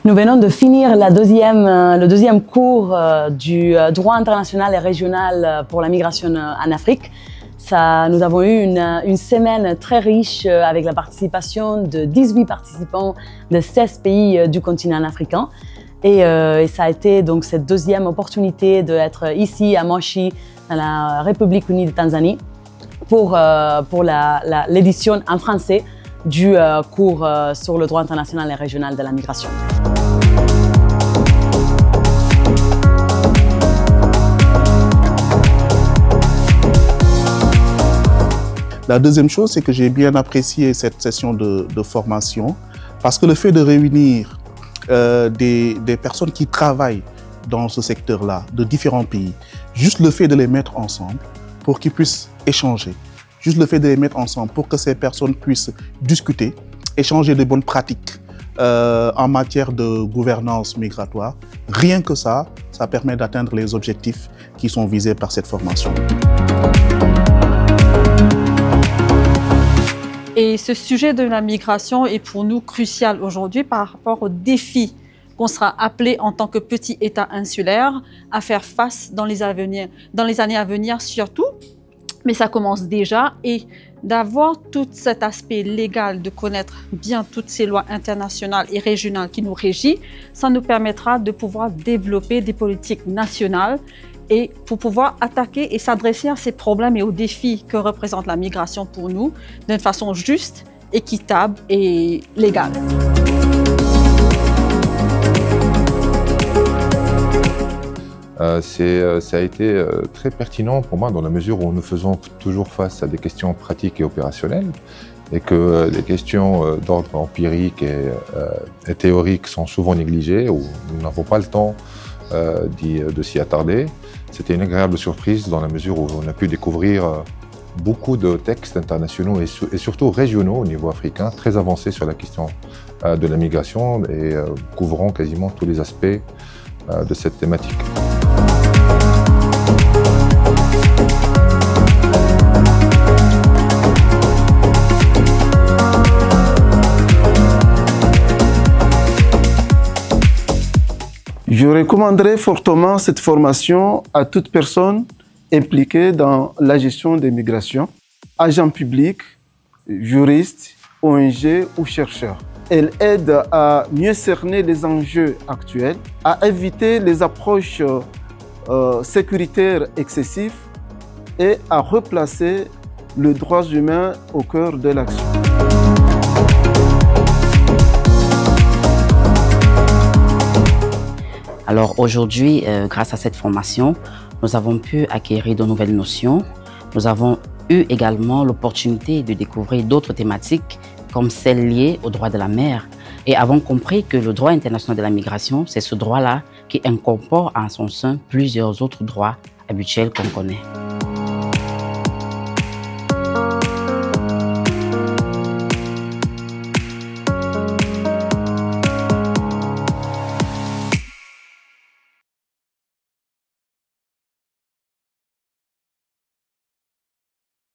Nous venons de finir le deuxième cours du droit international et régional pour la migration en Afrique. Nous avons eu une semaine très riche avec la participation de 18 participants de 16 pays du continent africain. Et ça a été donc cette deuxième opportunité d'être ici à Moshi, dans la République unie de Tanzanie, pour l'édition en français du cours sur le droit international et régional de la migration. La deuxième chose, c'est que j'ai bien apprécié cette session de formation parce que le fait de réunir des personnes qui travaillent dans ce secteur-là, de différents pays, juste le fait de les mettre ensemble pour qu'ils puissent échanger, juste le fait de les mettre ensemble pour que ces personnes puissent discuter, échanger de bonnes pratiques en matière de gouvernance migratoire, rien que ça permet d'atteindre les objectifs qui sont visés par cette formation. Et ce sujet de la migration est pour nous crucial aujourd'hui par rapport aux défis qu'on sera appelé en tant que petit État insulaire à faire face dans les années à venir surtout. Mais ça commence déjà et d'avoir tout cet aspect légal, de connaître bien toutes ces lois internationales et régionales qui nous régissent, ça nous permettra de pouvoir développer des politiques nationales et pour pouvoir attaquer et s'adresser à ces problèmes et aux défis que représente la migration pour nous d'une façon juste, équitable et légale. Ça a été très pertinent pour moi dans la mesure où nous faisons toujours face à des questions pratiques et opérationnelles et que les questions d'ordre empirique et théorique sont souvent négligées ou nous n'avons pas le temps de s'y attarder. C'était une agréable surprise dans la mesure où on a pu découvrir beaucoup de textes internationaux et surtout régionaux au niveau africain, très avancés sur la question de la migration et couvrant quasiment tous les aspects de cette thématique. Je recommanderais fortement cette formation à toute personne impliquée dans la gestion des migrations, agents publics, juristes, ONG ou chercheurs. Elle aide à mieux cerner les enjeux actuels, à éviter les approches sécuritaires excessives et à replacer le droit humain au cœur de l'action. Alors aujourd'hui, grâce à cette formation, nous avons pu acquérir de nouvelles notions. Nous avons eu également l'opportunité de découvrir d'autres thématiques comme celles liées au droit de la mer et avons compris que le droit international de la migration, c'est ce droit-là qui incorpore en son sein plusieurs autres droits habituels qu'on connaît.